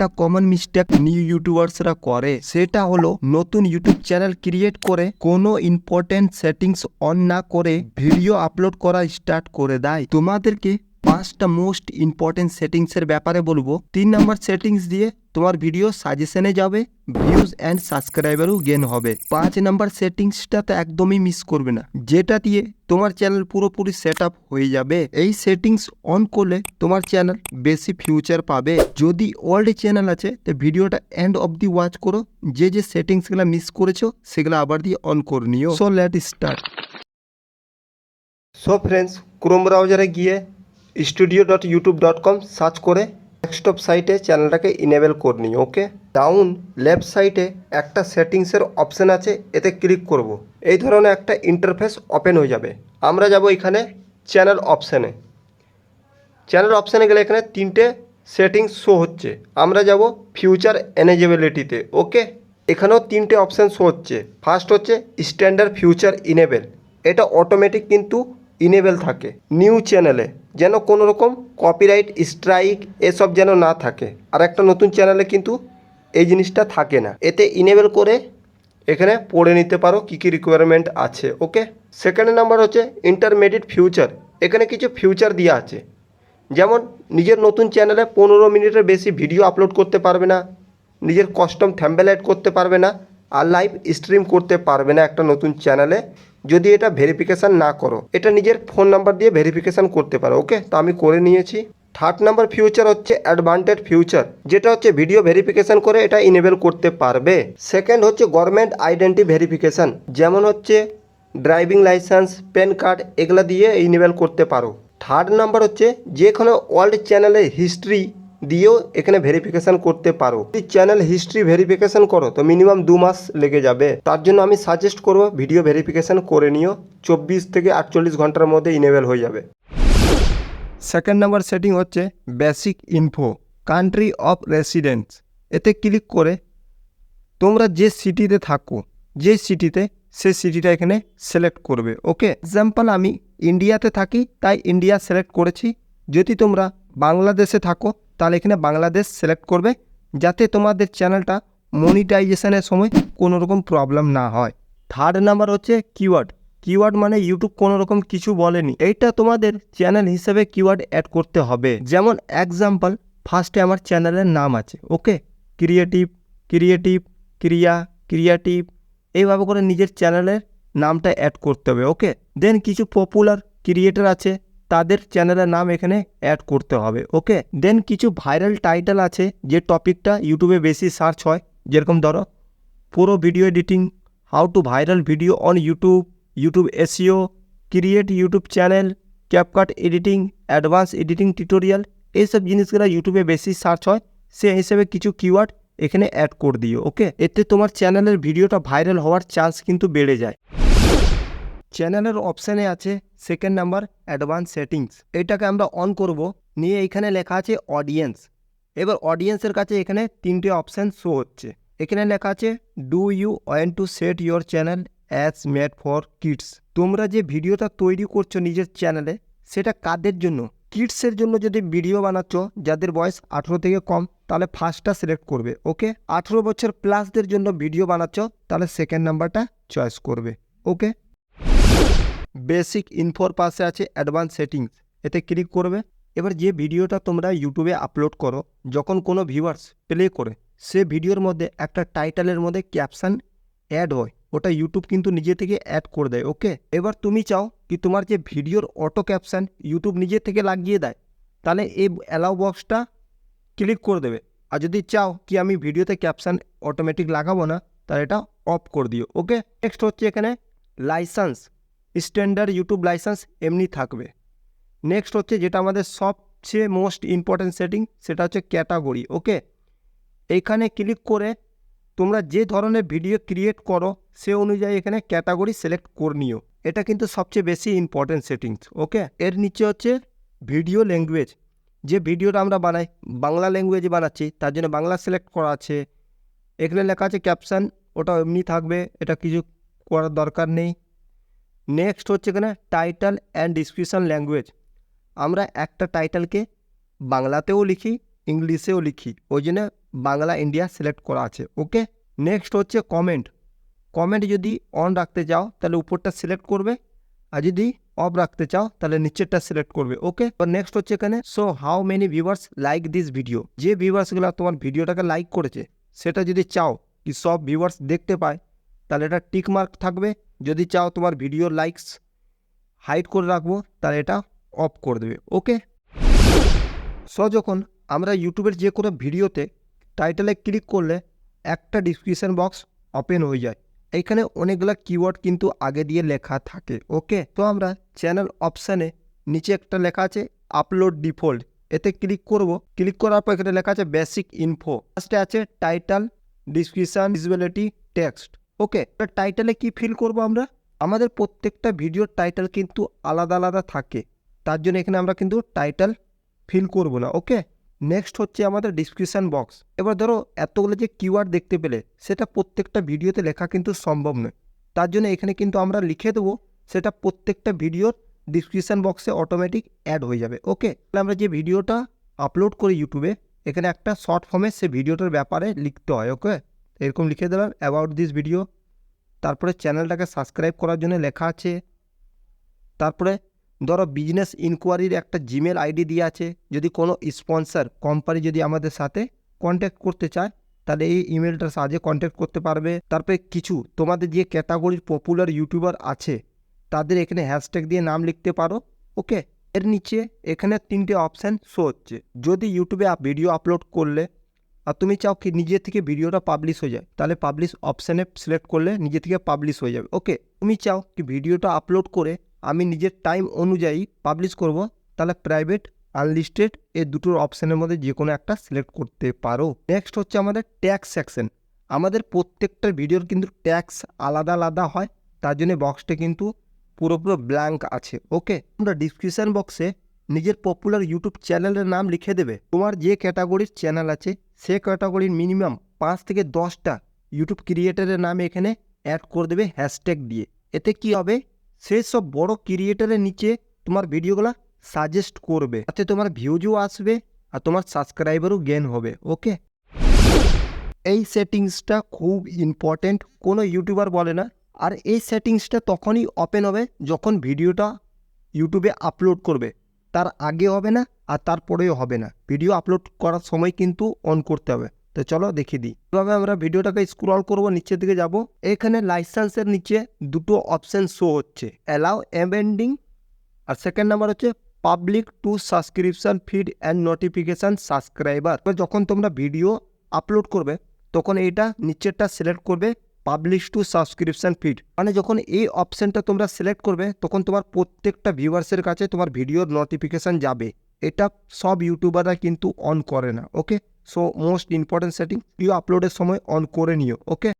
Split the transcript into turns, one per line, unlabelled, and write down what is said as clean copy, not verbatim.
একটা common mistake new ইউটিউবার্সরা করে, সেটা হলো নতুন ইউটিউব চ্যানেল ক্রিয়েট করে কোনো ইম্পর্টেন্ট সেটিংস অন না করে ভিডিও আপলোড করা স্টার্ট করে দেয়। তোমাদেরকে 5টা মোস্ট ইম্পর্টেন্ট সেটিংসের ব্যাপারে বলবো। 3 নম্বর সেটিংস দিয়ে তোমার ভিডিও সাজেশনে যাবে, ভিউজ অ্যান্ড সাবস্ক্রাইবারও গেন হবে। 5 নম্বর সেটিংসটা তো একদমই মিস করবে না, যেটা দিয়ে তোমার চ্যানেল পুরোপুরি সেট আপ হয়ে যাবে। এই সেটিংস অন করলে তোমার চ্যানেল বেশি ফিউচার পাবে। যদি ওল্ড চ্যানেল আছে তো ভিডিওটা এন্ড অবধি ওয়াচ করো, যে সেটিংসগুলো মিস করেছো সেগুলো আবার দিয়ে অন করে নিও। So let start.
So friends, Chrome ব্রাউজারে গিয়ে studio.youtube.com সার্চ করে ডেস্কটপ সাইটে চ্যানেলটাকে ইনেবল করে নিই। ওকে, ডাউন লেফট সাইডে একটা সেটিংসের অপশান আছে, এতে ক্লিক করব। এই ধরনের একটা ইন্টারফেস ওপেন হয়ে যাবে। আমরা যাব এখানে চ্যানেল অপশানে। চ্যানেল অপশানে গেলে এখানে 3টে সেটিংস শো হচ্ছে। আমরা যাব ফিউচার এনেজেবিলিটিতে। ওকে, এখানেও 3টে অপশান শো হচ্ছে। ফার্স্ট হচ্ছে স্ট্যান্ডার্ড ফিউচার ইনেবল, এটা অটোমেটিক কিন্তু ইনেবল থাকে নিউ চ্যানেলে, যেন কোনো রকম কপিরাইট স্ট্রাইক এসব যেন না থাকে। আর একটা নতুন চ্যানেলে কিন্তু এই জিনিসটা থাকে না। এতে ইনেবল করে এখানে পড়ে নিতে পারো কী কী রিকোয়ারমেন্ট আছে। ওকে, সেকেন্ড নাম্বার হচ্ছে ইন্টারমিডিয়েট ফিউচার। এখানে কিছু ফিউচার দেওয়া আছে, যেমন নিজের নতুন চ্যানেলে 15 মিনিটের বেশি ভিডিও আপলোড করতে পারবে না, নিজের কাস্টম থাম্বনেল অ্যাড করতে পারবে না, আর লাইভ স্ট্রিম করতে পারবে না একটা নতুন চ্যানেলে, যদি এটা ভেরিফিকেশান না করো। এটা নিজের ফোন নাম্বার দিয়ে ভেরিফিকেশান করতে পারো। ওকে, তো আমি করে নিয়েছি। থার্ড নাম্বার ফিউচার হচ্ছে অ্যাডভান্টেড ফিউচার, যেটা হচ্ছে ভিডিও ভেরিফিকেশান করে এটা ইনেবল করতে পারবে। সেকেন্ড হচ্ছে গভর্নমেন্ট আইডেন্টি ভেরিফিকেশান, যেমন হচ্ছে ড্রাইভিং লাইসেন্স, প্যান কার্ড, এগুলা দিয়ে ইনেবল করতে পারো। থার্ড নাম্বার হচ্ছে যে কোনো ওল্ড চ্যানেলের হিস্ট্রি দিয়েও এখানে ভেরিফিকেশান করতে পারো। যদি চ্যানেল হিস্ট্রি ভেরিফিকেশান করো তো মিনিমাম 2 মাস লেগে যাবে। তার জন্য আমি সাজেস্ট করবো ভিডিও ভেরিফিকেশান করে নিও, 24 থেকে 48 ঘন্টার মধ্যে ইনেবল হয়ে যাবে।
সেকেন্ড নাম্বার সেটিং হচ্ছে basic info, country of residence. এতে ক্লিক করে তোমরা যে সিটিতে থাকো, যে সিটিতে, সে সিটিটা এখানে সিলেক্ট করবে। ওকে, এক্সাম্পল আমি ইন্ডিয়াতে থাকি তাই ইন্ডিয়া সিলেক্ট করেছি। যদি তোমরা বাংলাদেশে থাকো তাহলে এখানে বাংলাদেশ সিলেক্ট করবে, যাতে তোমাদের চ্যানেলটা মনিটাইজেশনের সময় কোনো রকম প্রবলেম না হয়। থার্ড নাম্বার হচ্ছে কিওয়ার্ড। কিওয়ার্ড মানে ইউটিউব কোনো রকম কিছু বলেনি, এইটা তোমাদের চ্যানেল হিসেবে কিওয়ার্ড অ্যাড করতে হবে। যেমন এক্সাম্পল, ফার্স্টে আমার চ্যানেলের নাম আছে, ওকে, ক্রিয়েটিভ, ক্রিয়েটিভ, এইভাবে করে নিজের চ্যানেলের নামটা অ্যাড করতে হবে। ওকে, দেন কিছু পপুলার ক্রিয়েটর আছে, তাদের চ্যানেলের নাম এখানে অ্যাড করতে হবে। ওকে, দেন কিছু ভাইরাল টাইটেল আছে যে টপিকটা ইউটিউবে বেশি সার্চ হয়, যেরকম ধরো পুরো video editing, how to viral video on YouTube SEO, create YouTube channel, CapCut editing, advance editing tutorial, এইসব জিনিসগুলো ইউটিউবে বেশি সার্চ হয়, সে হিসেবে কিছু কিওয়ার্ড এখানে অ্যাড করে দিও। ওকে, এতে তোমার চ্যানেলের ভিডিওটা ভাইরাল হওয়ার চান্স কিন্তু বেড়ে যায়। চ্যানেলের অপশানে আছে সেকেন্ড নাম্বার অ্যাডভান্স সেটিংস, এটাকে আমরা অন করব। নিয়ে এখানে লেখা আছে অডিয়েন্স। এবার অডিয়েন্সের কাছে এখানে 3টে অপশান শো হচ্ছে। এখানে লেখা আছে do you want to set your channel as made for kids. তোমরা যে ভিডিওটা তৈরি করছো নিজের চ্যানেলে, সেটা কাদের জন্য? কিডসের জন্য। যদি ভিডিও বানাচ্ছ যাদের বয়স 18 থেকে কম, তাহলে ফার্স্টটা সিলেক্ট করবে। ওকে, 18 বছর প্লাসদের জন্য ভিডিও বানাচ্ছ তাহলে সেকেন্ড নাম্বারটা চয়েস করবে। ওকে, বেসিক ইনফোর পাশে আছে অ্যাডভান্স সেটিংস, এতে ক্লিক করবে। এবার যে ভিডিওটা তোমরা ইউটিউবে আপলোড করো, যখন কোনো ভিউয়ার্স প্লে করে, সে ভিডিওর মধ্যে একটা টাইটেলের মধ্যে ক্যাপশন অ্যাড হয়, ওটা ইউটিউব কিন্তু নিজে থেকে অ্যাড করে দেয়। ওকে, এবার তুমি চাও কি তোমার যে ভিডিওর অটো ক্যাপশন ইউটিউব নিজে থেকে লাগিয়ে দেয়, তাহলে এই অ্যালাউ বক্সটা ক্লিক করে দেবে। আর যদি চাও কি আমি ভিডিওতে ক্যাপশন অটোমেটিক লাগাবো না, তাহলে এটা অফ করে দিও। ওকে, নেক্সট হচ্ছে এখানে লাইসেন্স, স্ট্যান্ডার্ড ইউটিউব লাইসেন্স এমনি থাকবে। নেক্সট হচ্ছে যেটা আমাদের সবচেয়ে মোস্ট ইম্পর্ট্যান্ট সেটিং, সেটা হচ্ছে ক্যাটাগরি। ওকে, এইখানে ক্লিক করে তোমরা যে ধরনের ভিডিও ক্রিয়েট করো সে অনুযায়ী এখানে ক্যাটাগরি সিলেক্ট করে নিও। এটা কিন্তু সবচেয়ে বেশি ইম্পর্ট্যান্ট সেটিংস। ওকে, এর নিচে হচ্ছে ভিডিও ল্যাঙ্গুয়েজ। যে ভিডিওটা আমরা বানাই বাংলা ল্যাঙ্গুয়েজে বানাচ্ছি, তার জন্য বাংলা সিলেক্ট করা আছে। এখানে লেখা আছে ক্যাপশন, ওটা এমনি থাকবে, এটা কিছু করার দরকার নেই। নেক্সট হচ্ছে এখানে টাইটেল অ্যান্ড ডিসক্রিপশন ল্যাঙ্গুয়েজ। আমরা একটা টাইটেলকে বাংলাতেও লিখি, ইংলিশেও লিখি, ওই জন্য বাংলা ইন্ডিয়া সিলেক্ট করা আছে। ওকে, নেক্সট হচ্ছে কমেন্ট। কমেন্ট যদি অন রাখতে চাও তাহলে উপরটা সিলেক্ট করবে, আর যদি অফ রাখতে চাও তাহলে নিচেরটা সিলেক্ট করবে। ওকে, নেক্সট হচ্ছে এখানে so how many viewers like this video. যে ভিউয়ার্সগুলো তোমার ভিডিওটাকে লাইক করেছে সেটা যদি চাও কি সব ভিউয়ার্স দেখতে পায় তাহলে এটা টিক মার্ক থাকবে। যদি চাও তোমার ভিডিও লাইকস হাইড করে রাখবো তাহলে এটা অফ করে দেবে। ওকে, সো যখন আমরা ইউটিউবের যে কোনো ভিডিওতে টাইটেলে ক্লিক করলে একটা ডিসক্রিপশন বক্স ওপেন হয়ে যায়। এইখানে অনেকগুলো কিওয়ার্ড কিন্তু আগে দিয়ে লেখা থাকে। ওকে, তো আমরা চ্যানেল অপশানে নিচে একটা লেখা আছে আপলোড ডিফল্ট, এতে ক্লিক করব। ক্লিক করার পর এখানে লেখা আছে বেসিক ইনফো, ফার্স্টে আছে টাইটেল, ডিসক্রিপশন, ভিজিবিলিটি, টেক্সট। ওকে, টাইটেলে কি ফিল করব আমরা? আমাদের প্রত্যেকটা ভিডিওর টাইটেল কিন্তু আলাদা আলাদা থাকে, তার জন্য এখানে আমরা কিন্তু টাইটেল ফিল করব না। ওকে, নেক্সট হচ্ছে আমাদের ডিসক্রিপশান বক্স। এবার ধরো এতগুলো যে কিওয়ার্ড দেখতে পেলে সেটা প্রত্যেকটা ভিডিওতে লেখা কিন্তু সম্ভব নয়, তার জন্য এখানে কিন্তু আমরা লিখে দেবো, সেটা প্রত্যেকটা ভিডিওর ডিসক্রিপশান বক্সে অটোমেটিক অ্যাড হয়ে যাবে। ওকে, তাহলে আমরা যে ভিডিওটা আপলোড করি ইউটিউবে, এখানে একটা শর্ট ফর্মে সে ভিডিওটার ব্যাপারে লিখতে হয়। ওকে, এরকম লিখে দিলাম অ্যাবাউট দিস ভিডিও, তারপরে চ্যানেলটাকে সাবস্ক্রাইব করার জন্য লেখা আছে, তারপরে ধরো বিজনেস ইনকোয়ারির একটা জিমেল আইডি দিয়ে আছে, যদি কোনো স্পন্সর কোম্পানি যদি আমাদের সাথে কন্ট্যাক্ট করতে চায় তাহলে এই ইমেলটার সাহায্যে কন্ট্যাক্ট করতে পারবে। তারপরে কিছু তোমাদের যে ক্যাটাগরির পপুলার ইউটিউবার আছে তাদের এখানে হ্যাশট্যাগ দিয়ে নাম লিখতে পারো। ওকে, এর নিচে এখানে 3টে অপশান শো হচ্ছে। যদি ইউটিউবে ভিডিও আপলোড করলে আর তুমি চাও কি নিজে থেকে ভিডিওটা পাবলিশ হয়ে যায়, তাহলে পাবলিশ অপশানে সিলেক্ট করলে নিজে থেকে পাবলিশ হয়ে যাবে। ওকে, তুমি চাও কি ভিডিওটা আপলোড করে আমি নিজের টাইম অনুযায়ী পাবলিশ করব, তাহলে প্রাইভেট, আনলিস্টেড এই দুটোর অপশানের মধ্যে যে কোনো একটা সিলেক্ট করতে পারো। নেক্সট হচ্ছে আমাদের ট্যাক্স সেকশন। আমাদের প্রত্যেকটা ভিডিওর কিন্তু ট্যাক্স আলাদা আলাদা হয়, তার জন্য বক্সটা কিন্তু পুরোপুরো ব্ল্যাঙ্ক আছে। ওকে, আমরা ডিসক্রিপশান বক্সে নিজের পপুলার ইউটিউব চ্যানেলের নাম লিখে দেবে। তোমার যে ক্যাটাগরির চ্যানেল আছে সে ক্যাটাগরির মিনিমাম 5 থেকে 10টা ইউটিউব ক্রিয়েটারের নাম এখানে অ্যাড করে দেবে হ্যাশট্যাগ দিয়ে। এতে কি হবে, সেই সব বড় ক্রিয়েটারের নিচে তোমার ভিডিওগুলো সাজেস্ট করবে, তাতে তোমার ভিউজও আসবে আর তোমার সাবস্ক্রাইবারও গেইন হবে। ওকে, এই সেটিংসটা খুব ইম্পর্টেন্ট, কোনো ইউটিউবার বলে না। আর এই সেটিংসটা তখনই ওপেন হবে যখন ভিডিওটা ইউটিউবে আপলোড করবে, তার আগে হবে না আর তারপরেও হবে না। ভিডিও আপলোড করার সময় কিন্তু অন করতে হবে। তো চলো দেখিয়ে দিই। এভাবে আমরা ভিডিওটাকে স্ক্রল করব, নিচের দিকে যাব। এখানে লাইসেন্সের নিচে দুটো অপশান শো হচ্ছে, অ্যালাউ এমেন্ডিং আর সেকেন্ড নাম্বার হচ্ছে public to subscription feed and notification subscriber. যখন তোমরা ভিডিও আপলোড করবে তখন এইটা নিচেরটা সিলেক্ট করবে পাবলিশ টু সাবস্ক্রিপশন ফিড, মানে যখন এই অপশানটা তোমরা সিলেক্ট করবে তখন তোমার প্রত্যেকটা ভিউয়ার্সের কাছে তোমার ভিডিওর নোটিফিকেশান যাবে। এটা সব ইউটিউবাররা কিন্তু অন করে না। Okay, so most important setting, video আপলোডের সময় অন করে নিও। ওকে।